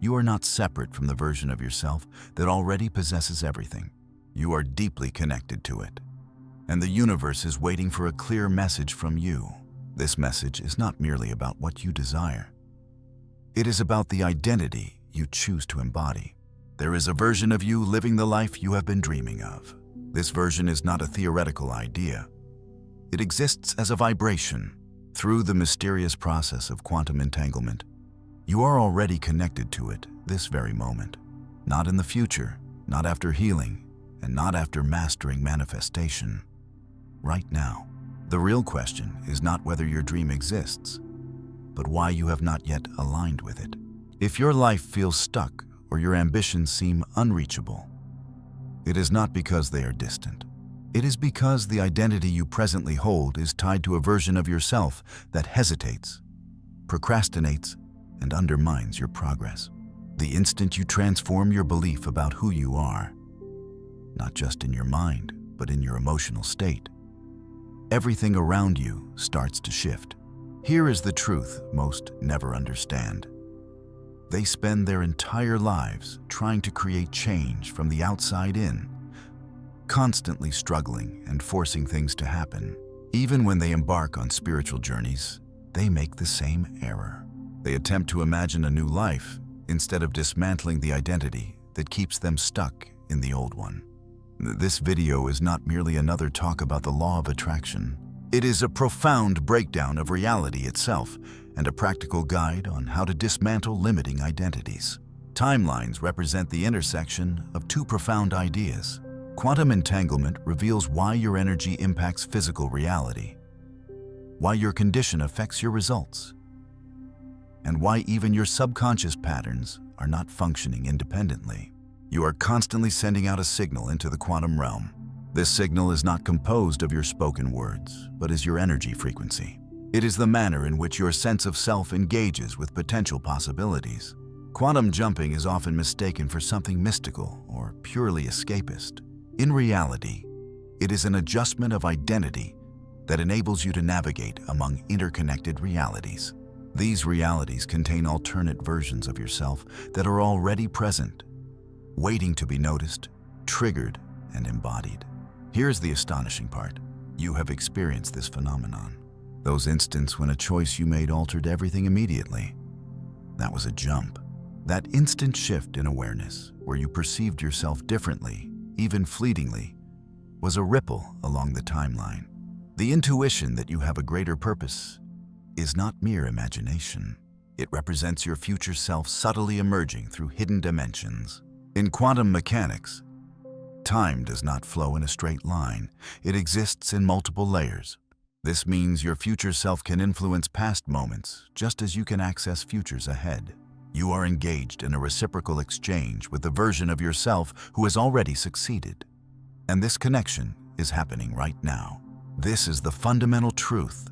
You are not separate from the version of yourself that already possesses everything. You are deeply connected to it. And the universe is waiting for a clear message from you. This message is not merely about what you desire. It is about the identity you choose to embody. There is a version of you living the life you have been dreaming of. This version is not a theoretical idea. It exists as a vibration. Through the mysterious process of quantum entanglement, you are already connected to it this very moment. Not in the future, not after healing, and not after mastering manifestation. Right now. The real question is not whether your dream exists, but why you have not yet aligned with it. If your life feels stuck or your ambitions seem unreachable, it is not because they are distant. It is because the identity you presently hold is tied to a version of yourself that hesitates, procrastinates, and undermines your progress. The instant you transform your belief about who you are, not just in your mind, but in your emotional state, everything around you starts to shift. Here is the truth most never understand. They spend their entire lives trying to create change from the outside in, constantly struggling and forcing things to happen. Even when they embark on spiritual journeys, they make the same error. They attempt to imagine a new life instead of dismantling the identity that keeps them stuck in the old one. This video is not merely another talk about the law of attraction. It is a profound breakdown of reality itself and a practical guide on how to dismantle limiting identities. Timelines represent the intersection of two profound ideas. Quantum entanglement reveals why your energy impacts physical reality, why your condition affects your results, and why even your subconscious patterns are not functioning independently. You are constantly sending out a signal into the quantum realm. This signal is not composed of your spoken words, but is your energy frequency. It is the manner in which your sense of self engages with potential possibilities. Quantum jumping is often mistaken for something mystical or purely escapist. In reality, it is an adjustment of identity that enables you to navigate among interconnected realities. These realities contain alternate versions of yourself that are already present, waiting to be noticed, triggered, and embodied. Here's the astonishing part. You have experienced this phenomenon. Those instants when a choice you made altered everything immediately. That was a jump. That instant shift in awareness, where you perceived yourself differently, even fleetingly, was a ripple along the timeline. The intuition that you have a greater purpose is not mere imagination. It represents your future self subtly emerging through hidden dimensions. In quantum mechanics, time does not flow in a straight line. It exists in multiple layers. This means your future self can influence past moments just as you can access futures ahead. You are engaged in a reciprocal exchange with the version of yourself who has already succeeded. And this connection is happening right now. This is the fundamental truth,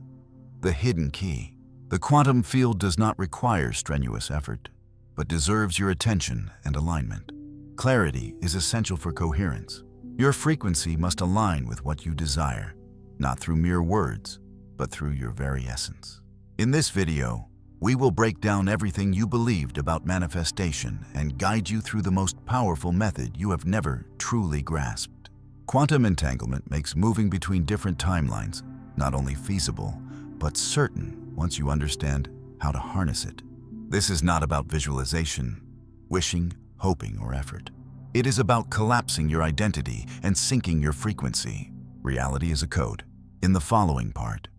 the hidden key. The quantum field does not require strenuous effort, but deserves your attention and alignment. Clarity is essential for coherence. Your frequency must align with what you desire, not through mere words, but through your very essence. In this video, we will break down everything you believed about manifestation and guide you through the most powerful method you have never truly grasped. Quantum entanglement makes moving between different timelines not only feasible, but certain once you understand how to harness it. This is not about visualization, wishing, hoping, or effort. It is about collapsing your identity and syncing your frequency. Reality is a code. In the following part,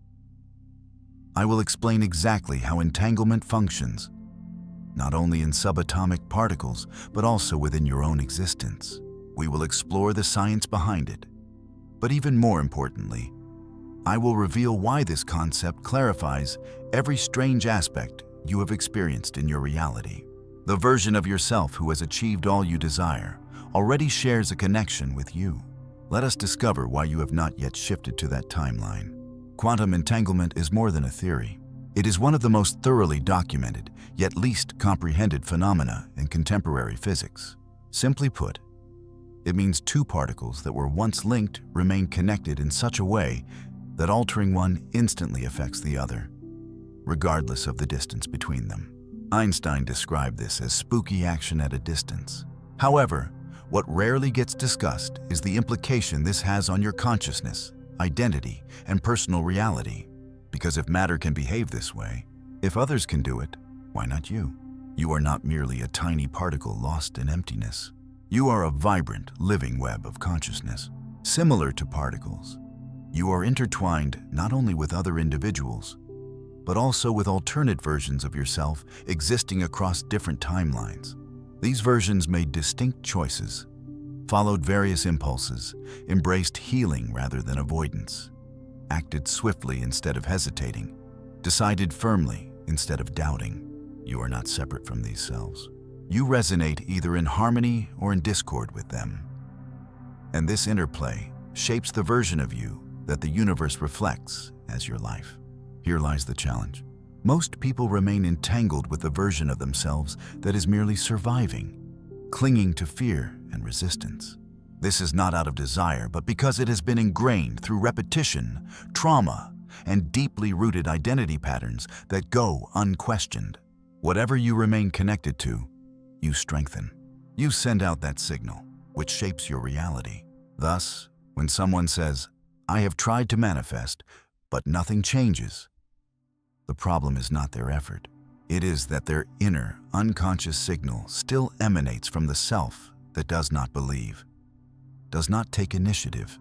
I will explain exactly how entanglement functions, not only in subatomic particles, but also within your own existence. We will explore the science behind it. But even more importantly, I will reveal why this concept clarifies every strange aspect you have experienced in your reality. The version of yourself who has achieved all you desire already shares a connection with you. Let us discover why you have not yet shifted to that timeline. Quantum entanglement is more than a theory. It is one of the most thoroughly documented, yet least comprehended phenomena in contemporary physics. Simply put, it means two particles that were once linked remain connected in such a way that altering one instantly affects the other, regardless of the distance between them. Einstein described this as spooky action at a distance. However, what rarely gets discussed is the implication this has on your consciousness, identity, and personal reality. Because if matter can behave this way, if others can do it, why not you? You are not merely a tiny particle lost in emptiness. You are a vibrant, living web of consciousness. Similar to particles, you are intertwined not only with other individuals, but also with alternate versions of yourself existing across different timelines. These versions made distinct choices, followed various impulses, embraced healing rather than avoidance, acted swiftly instead of hesitating, decided firmly instead of doubting. You are not separate from these selves. You resonate either in harmony or in discord with them. And this interplay shapes the version of you that the universe reflects as your life. Here lies the challenge. Most people remain entangled with a version of themselves that is merely surviving, clinging to fear and resistance. This is not out of desire, but because it has been ingrained through repetition, trauma, and deeply rooted identity patterns that go unquestioned. Whatever you remain connected to, you strengthen. You send out that signal, which shapes your reality. Thus, when someone says, "I have tried to manifest, but nothing changes," the problem is not their effort. It is that their inner, unconscious signal still emanates from the self that does not believe, does not take initiative,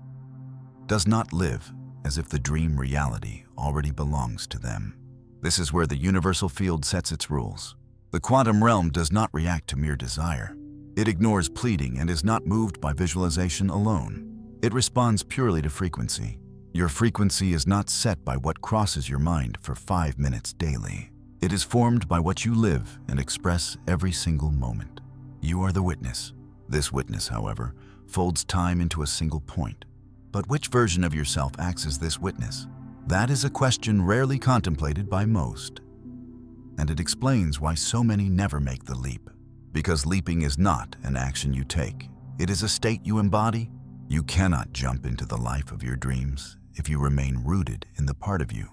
does not live as if the dream reality already belongs to them. This is where the universal field sets its rules. The quantum realm does not react to mere desire. It ignores pleading and is not moved by visualization alone. It responds purely to frequency. Your frequency is not set by what crosses your mind for 5 minutes daily. It is formed by what you live and express every single moment. You are the witness. This witness, however, folds time into a single point. But which version of yourself acts as this witness? That is a question rarely contemplated by most. And it explains why so many never make the leap. Because leaping is not an action you take. It is a state you embody. You cannot jump into the life of your dreams if you remain rooted in the part of you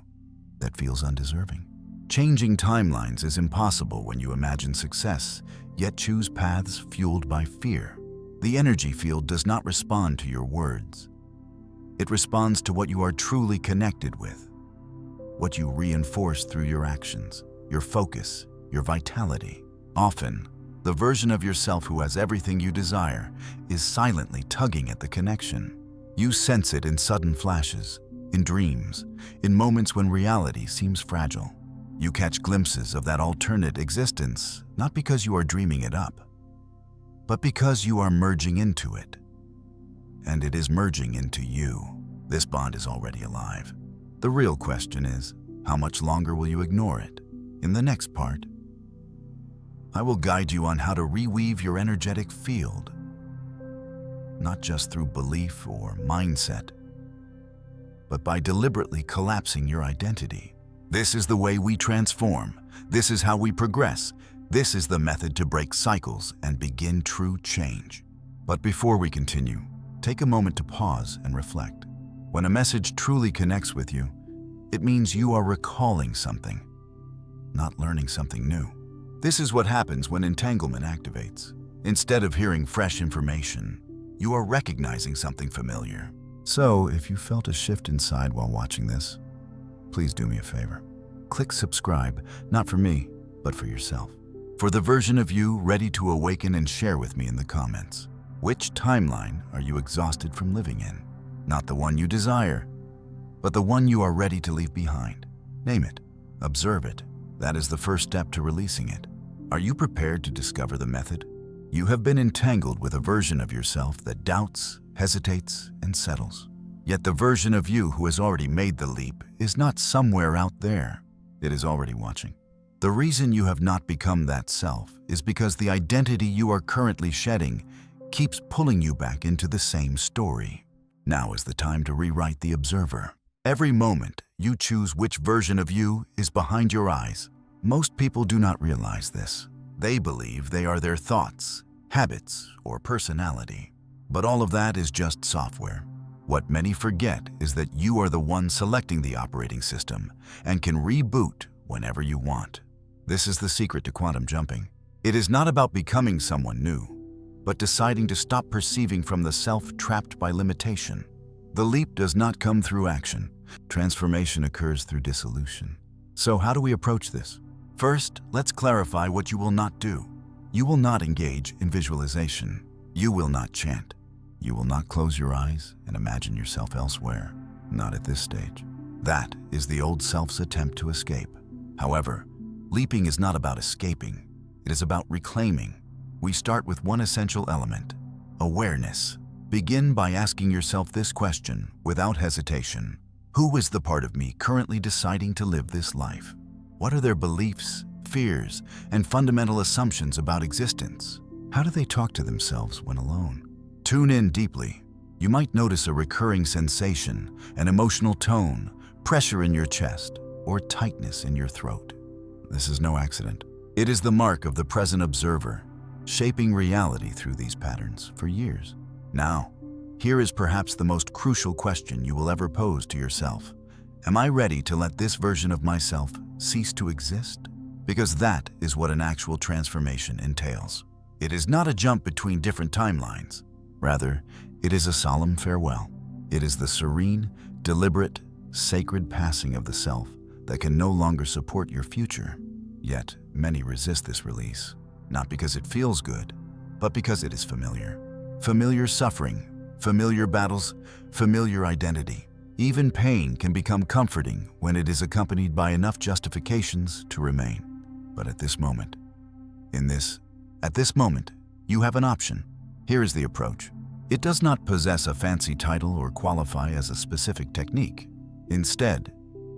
that feels undeserving. Changing timelines is impossible when you imagine success, yet choose paths fueled by fear. The energy field does not respond to your words. It responds to what you are truly connected with, what you reinforce through your actions, your focus, your vitality. Often, the version of yourself who has everything you desire is silently tugging at the connection. You sense it in sudden flashes, in dreams, in moments when reality seems fragile. You catch glimpses of that alternate existence, not because you are dreaming it up, but because you are merging into it. And it is merging into you. This bond is already alive. The real question is, how much longer will you ignore it? In the next part, I will guide you on how to reweave your energetic field, not just through belief or mindset, but by deliberately collapsing your identity. This is the way we transform. This is how we progress. This is the method to break cycles and begin true change. But before we continue, take a moment to pause and reflect. When a message truly connects with you, it means you are recalling something, not learning something new. This is what happens when entanglement activates. Instead of hearing fresh information, you are recognizing something familiar. So, if you felt a shift inside while watching this, please do me a favor. Click subscribe, not for me, but for yourself. For the version of you ready to awaken, and share with me in the comments. Which timeline are you exhausted from living in? Not the one you desire, but the one you are ready to leave behind. Name it. Observe it. That is the first step to releasing it. Are you prepared to discover the method? You have been entangled with a version of yourself that doubts, hesitates, and settles. Yet the version of you who has already made the leap is not somewhere out there. It is already watching. The reason you have not become that self is because the identity you are currently shedding keeps pulling you back into the same story. Now is the time to rewrite the observer. Every moment, you choose which version of you is behind your eyes. Most people do not realize this. They believe they are their thoughts, habits, or personality. But all of that is just software. What many forget is that you are the one selecting the operating system and can reboot whenever you want. This is the secret to quantum jumping. It is not about becoming someone new, but deciding to stop perceiving from the self trapped by limitation. The leap does not come through action. Transformation occurs through dissolution. So how do we approach this? First, let's clarify what you will not do. You will not engage in visualization. You will not chant. You will not close your eyes and imagine yourself elsewhere. Not at this stage. That is the old self's attempt to escape. However, leaping is not about escaping. It is about reclaiming. We start with one essential element: awareness. Begin by asking yourself this question without hesitation. Who is the part of me currently deciding to live this life? What are their beliefs, fears, and fundamental assumptions about existence? How do they talk to themselves when alone? Tune in deeply. You might notice a recurring sensation, an emotional tone, pressure in your chest, or tightness in your throat. This is no accident. It is the mark of the present observer, shaping reality through these patterns for years. Now, here is perhaps the most crucial question you will ever pose to yourself. Am I ready to let this version of myself cease to exist? Because that is what an actual transformation entails. It is not a jump between different timelines. Rather, it is a solemn farewell. It is the serene, deliberate, sacred passing of the self that can no longer support your future. Yet, many resist this release, not because it feels good, but because it is familiar. Familiar suffering, familiar battles, familiar identity. Even pain can become comforting when it is accompanied by enough justifications to remain. But at this moment, you have an option. Here is the approach. It does not possess a fancy title or qualify as a specific technique. Instead,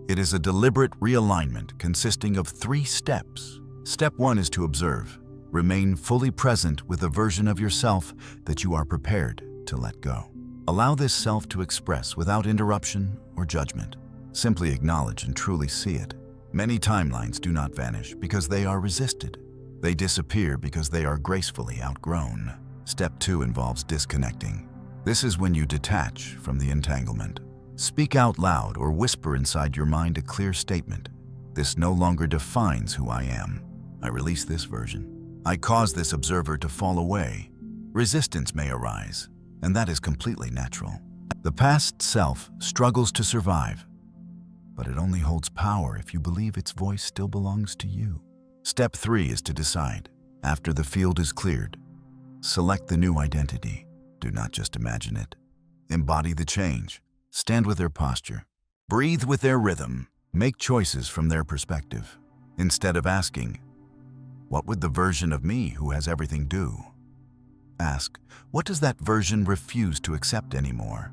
it is a deliberate realignment consisting of 3 steps. Step 1 is to observe. Remain fully present with a version of yourself that you are prepared to let go. Allow this self to express without interruption or judgment. Simply acknowledge and truly see it. Many timelines do not vanish because they are resisted. They disappear because they are gracefully outgrown. Step 2 involves disconnecting. This is when you detach from the entanglement. Speak out loud or whisper inside your mind a clear statement. This no longer defines who I am. I release this version. I cause this observer to fall away. Resistance may arise, and that is completely natural. The past self struggles to survive, but it only holds power if you believe its voice still belongs to you. Step 3 is to decide. After the field is cleared, select the new identity. Do not just imagine it. Embody the change. Stand with their posture. Breathe with their rhythm. Make choices from their perspective. Instead of asking, what would the version of me who has everything do? Ask, what does that version refuse to accept anymore?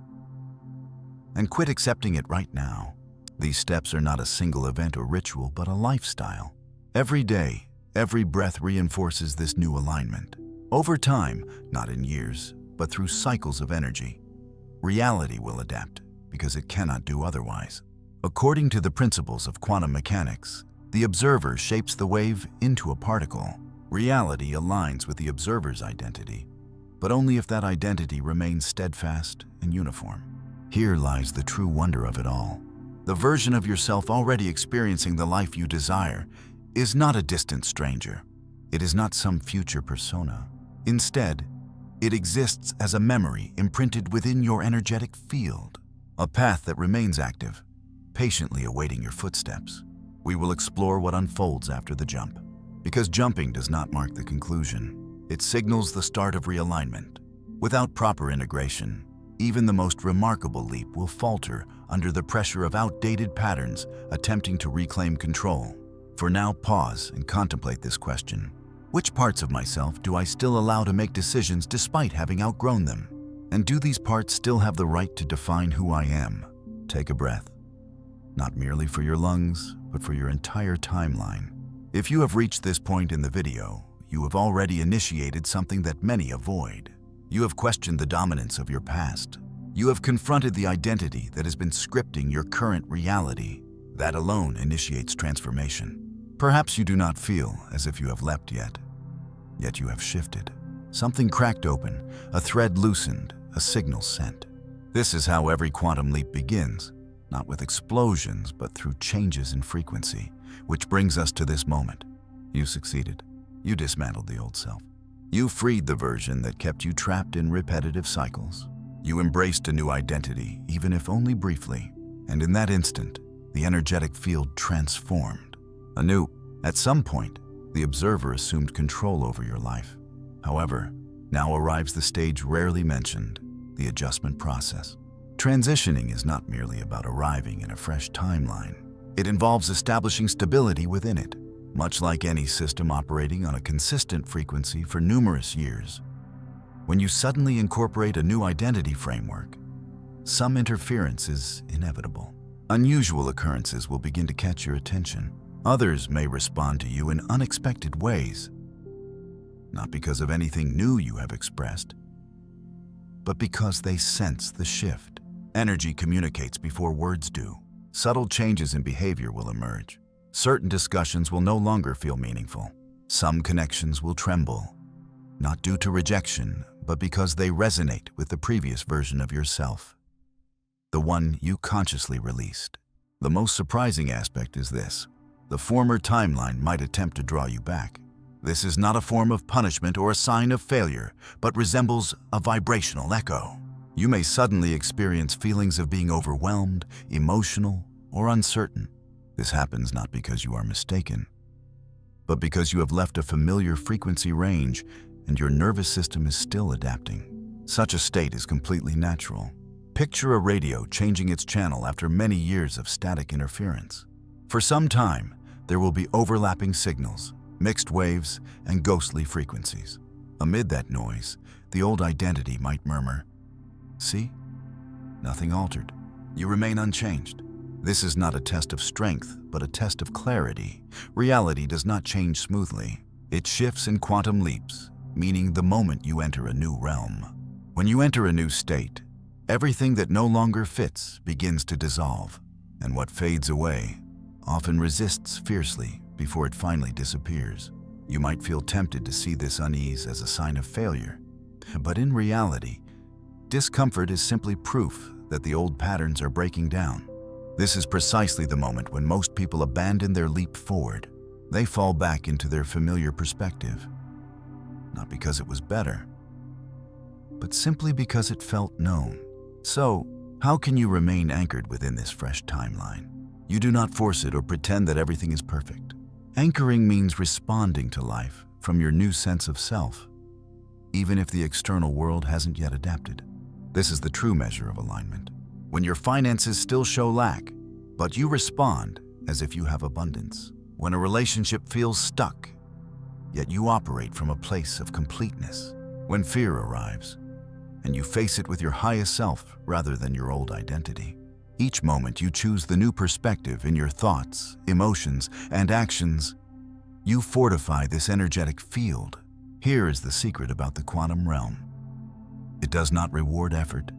And quit accepting it right now. These steps are not a single event or ritual, but a lifestyle. Every day, every breath reinforces this new alignment. Over time, not in years, but through cycles of energy, reality will adapt because it cannot do otherwise. According to the principles of quantum mechanics, the observer shapes the wave into a particle. Reality aligns with the observer's identity, but only if that identity remains steadfast and uniform. Here lies the true wonder of it all. The version of yourself already experiencing the life you desire is not a distant stranger. It is not some future persona. Instead, it exists as a memory imprinted within your energetic field, a path that remains active, patiently awaiting your footsteps. We will explore what unfolds after the jump, because jumping does not mark the conclusion. It signals the start of realignment. Without proper integration, even the most remarkable leap will falter under the pressure of outdated patterns attempting to reclaim control. For now, pause and contemplate this question. Which parts of myself do I still allow to make decisions despite having outgrown them? And do these parts still have the right to define who I am? Take a breath. Not merely for your lungs, but for your entire timeline. If you have reached this point in the video, you have already initiated something that many avoid. You have questioned the dominance of your past. You have confronted the identity that has been scripting your current reality. That alone initiates transformation. Perhaps you do not feel as if you have leapt yet you have shifted. Something cracked open, a thread loosened, a signal sent. This is how every quantum leap begins, not with explosions, but through changes in frequency, which brings us to this moment. You succeeded. You dismantled the old self. You freed the version that kept you trapped in repetitive cycles. You embraced a new identity, even if only briefly. And in that instant, the energetic field transformed. Anew, at some point, the observer assumed control over your life. However, now arrives the stage rarely mentioned, the adjustment process. Transitioning is not merely about arriving in a fresh timeline. It involves establishing stability within it, much like any system operating on a consistent frequency for numerous years. When you suddenly incorporate a new identity framework, some interference is inevitable. Unusual occurrences will begin to catch your attention. Others may respond to you in unexpected ways, not because of anything new you have expressed, but because they sense the shift. Energy communicates before words do. Subtle changes in behavior will emerge. Certain discussions will no longer feel meaningful. Some connections will tremble, not due to rejection, but because they resonate with the previous version of yourself, the one you consciously released. The most surprising aspect is this: the former timeline might attempt to draw you back. This is not a form of punishment or a sign of failure, but resembles a vibrational echo. You may suddenly experience feelings of being overwhelmed, emotional, or uncertain. This happens not because you are mistaken, but because you have left a familiar frequency range and your nervous system is still adapting. Such a state is completely natural. Picture a radio changing its channel after many years of static interference. For some time, there will be overlapping signals, mixed waves, and ghostly frequencies. Amid that noise, the old identity might murmur, "See? Nothing altered. You remain unchanged." This is not a test of strength, but a test of clarity. Reality does not change smoothly. It shifts in quantum leaps, meaning the moment you enter a new realm. When you enter a new state, everything that no longer fits begins to dissolve, and what fades away often resists fiercely before it finally disappears. You might feel tempted to see this unease as a sign of failure, but in reality, discomfort is simply proof that the old patterns are breaking down. This is precisely the moment when most people abandon their leap forward. They fall back into their familiar perspective, not because it was better, but simply because it felt known. So, how can you remain anchored within this fresh timeline? You do not force it or pretend that everything is perfect. Anchoring means responding to life from your new sense of self, even if the external world hasn't yet adapted. This is the true measure of alignment. When your finances still show lack, but you respond as if you have abundance. When a relationship feels stuck, yet you operate from a place of completeness. When fear arrives, and you face it with your highest self rather than your old identity. Each moment you choose the new perspective in your thoughts, emotions, and actions, you fortify this energetic field. Here is the secret about the quantum realm. It does not reward effort.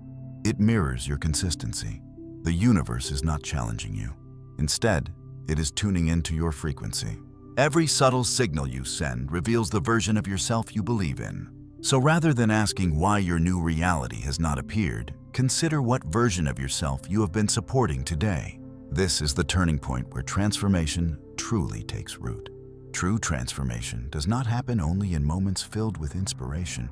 It mirrors your consistency. The universe is not challenging you. Instead, it is tuning into your frequency. Every subtle signal you send reveals the version of yourself you believe in. So rather than asking why your new reality has not appeared, consider what version of yourself you have been supporting today. This is the turning point where transformation truly takes root. True transformation does not happen only in moments filled with inspiration,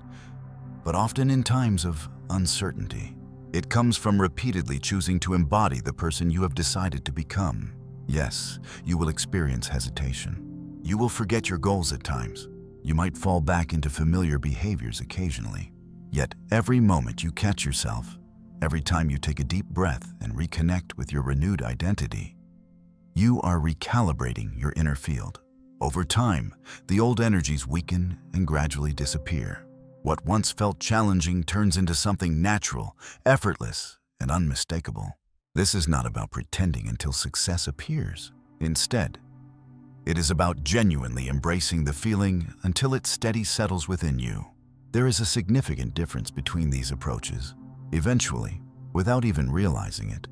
but often in times of uncertainty. It comes from repeatedly choosing to embody the person you have decided to become. Yes, you will experience hesitation. You will forget your goals at times. You might fall back into familiar behaviors occasionally. Yet every moment you catch yourself, every time you take a deep breath and reconnect with your renewed identity, you are recalibrating your inner field. Over time, the old energies weaken and gradually disappear. What once felt challenging turns into something natural, effortless, and unmistakable. This is not about pretending until success appears. Instead, it is about genuinely embracing the feeling until it steady settles within you. There is a significant difference between these approaches. Eventually, without even realizing it,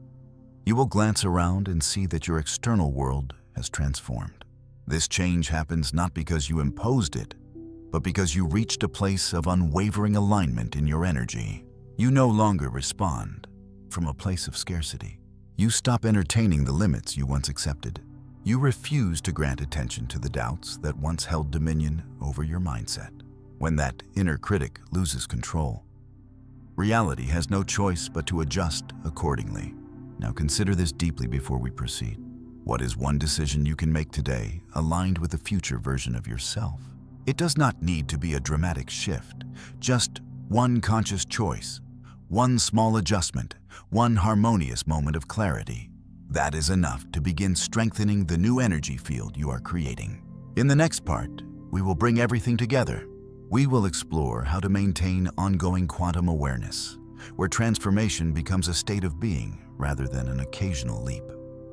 you will glance around and see that your external world has transformed. This change happens not because you imposed it, but because you reached a place of unwavering alignment in your energy. You no longer respond from a place of scarcity. You stop entertaining the limits you once accepted. You refuse to grant attention to the doubts that once held dominion over your mindset. When that inner critic loses control, reality has no choice but to adjust accordingly. Now consider this deeply before we proceed. What is one decision you can make today aligned with the future version of yourself? It does not need to be a dramatic shift, just one conscious choice, one small adjustment, one harmonious moment of clarity. That is enough to begin strengthening the new energy field you are creating. In the next part, we will bring everything together. We will explore how to maintain ongoing quantum awareness, where transformation becomes a state of being rather than an occasional leap.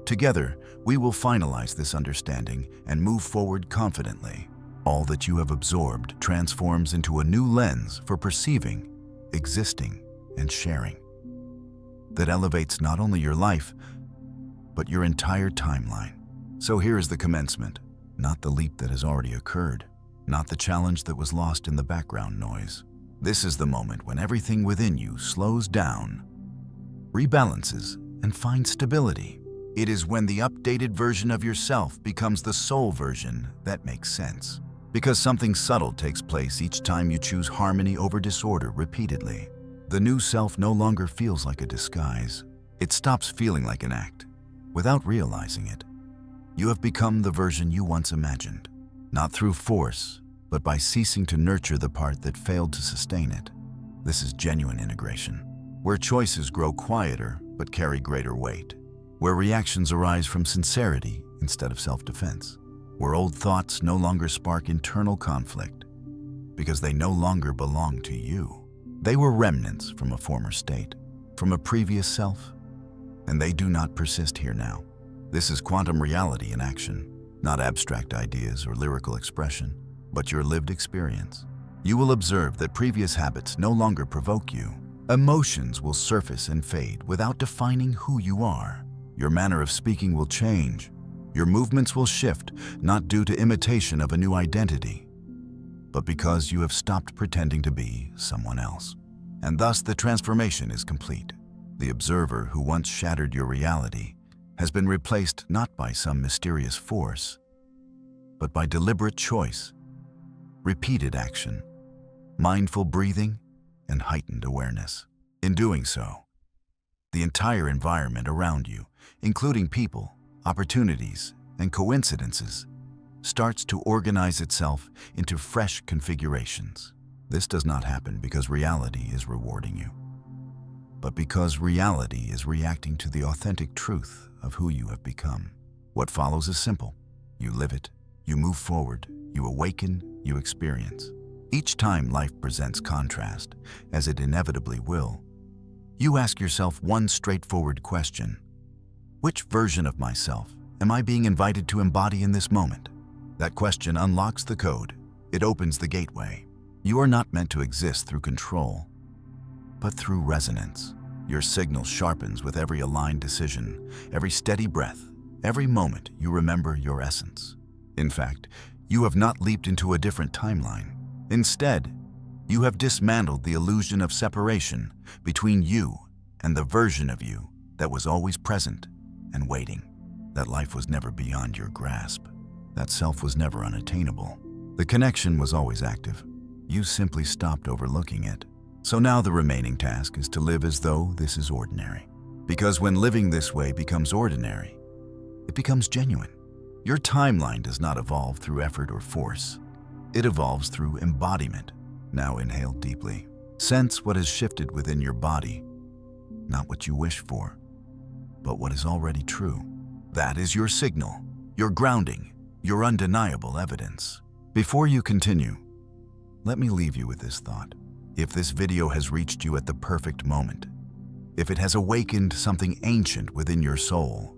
Together, we will finalize this understanding and move forward confidently. All that you have absorbed transforms into a new lens for perceiving, existing, and sharing that elevates not only your life, but your entire timeline. So here is the commencement, not the leap that has already occurred, not the challenge that was lost in the background noise. This is the moment when everything within you slows down, rebalances, and finds stability. It is when the updated version of yourself becomes the soul version that makes sense. Because something subtle takes place each time you choose harmony over disorder repeatedly. The new self no longer feels like a disguise. It stops feeling like an act. Without realizing it, you have become the version you once imagined, not through force, but by ceasing to nurture the part that failed to sustain it. This is genuine integration, where choices grow quieter but carry greater weight, where reactions arise from sincerity instead of self-defense, where old thoughts no longer spark internal conflict because they no longer belong to you. They were remnants from a former state, from a previous self, and they do not persist here now. This is quantum reality in action, not abstract ideas or lyrical expression, but your lived experience. You will observe that previous habits no longer provoke you. Emotions will surface and fade without defining who you are. Your manner of speaking will change. Your movements will shift, not due to imitation of a new identity, but because you have stopped pretending to be someone else. And thus the transformation is complete. The observer who once shattered your reality has been replaced not by some mysterious force, but by deliberate choice, repeated action, mindful breathing, and heightened awareness. In doing so, the entire environment around you, including people, opportunities, and coincidences, starts to organize itself into fresh configurations. This does not happen because reality is rewarding you, but because reality is reacting to the authentic truth of who you have become. What follows is simple. You live it, you move forward, you awaken, you experience. Each time life presents contrast, as it inevitably will, you ask yourself one straightforward question. Which version of myself am I being invited to embody in this moment? That question unlocks the code. It opens the gateway. You are not meant to exist through control, but through resonance. Your signal sharpens with every aligned decision, every steady breath, every moment you remember your essence. In fact, you have not leaped into a different timeline. Instead, you have dismantled the illusion of separation between you and the version of you that was always present and waiting. That life was never beyond your grasp. That self was never unattainable. The connection was always active. You simply stopped overlooking it. So now the remaining task is to live as though this is ordinary. Because when living this way becomes ordinary, it becomes genuine. Your timeline does not evolve through effort or force. It evolves through embodiment. Now inhale deeply. Sense what has shifted within your body, not what you wish for, but what is already true. That is your signal, your grounding, your undeniable evidence. Before you continue, let me leave you with this thought. If this video has reached you at the perfect moment, if it has awakened something ancient within your soul,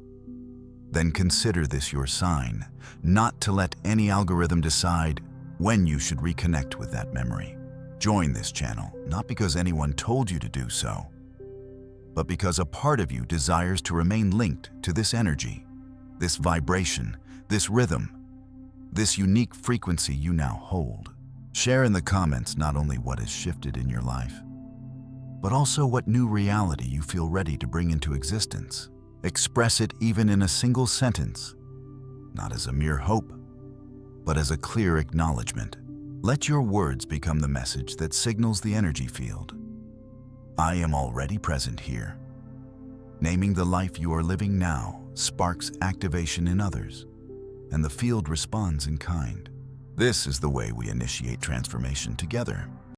then consider this your sign, not to let any algorithm decide when you should reconnect with that memory. Join this channel, not because anyone told you to do so, but because a part of you desires to remain linked to this energy, this vibration, this rhythm, this unique frequency you now hold. Share in the comments not only what has shifted in your life, but also what new reality you feel ready to bring into existence. Express it even in a single sentence, not as a mere hope, but as a clear acknowledgement. Let your words become the message that signals the energy field. I am already present here. Naming the life you are living now sparks activation in others, and the field responds in kind. This is the way we initiate transformation together.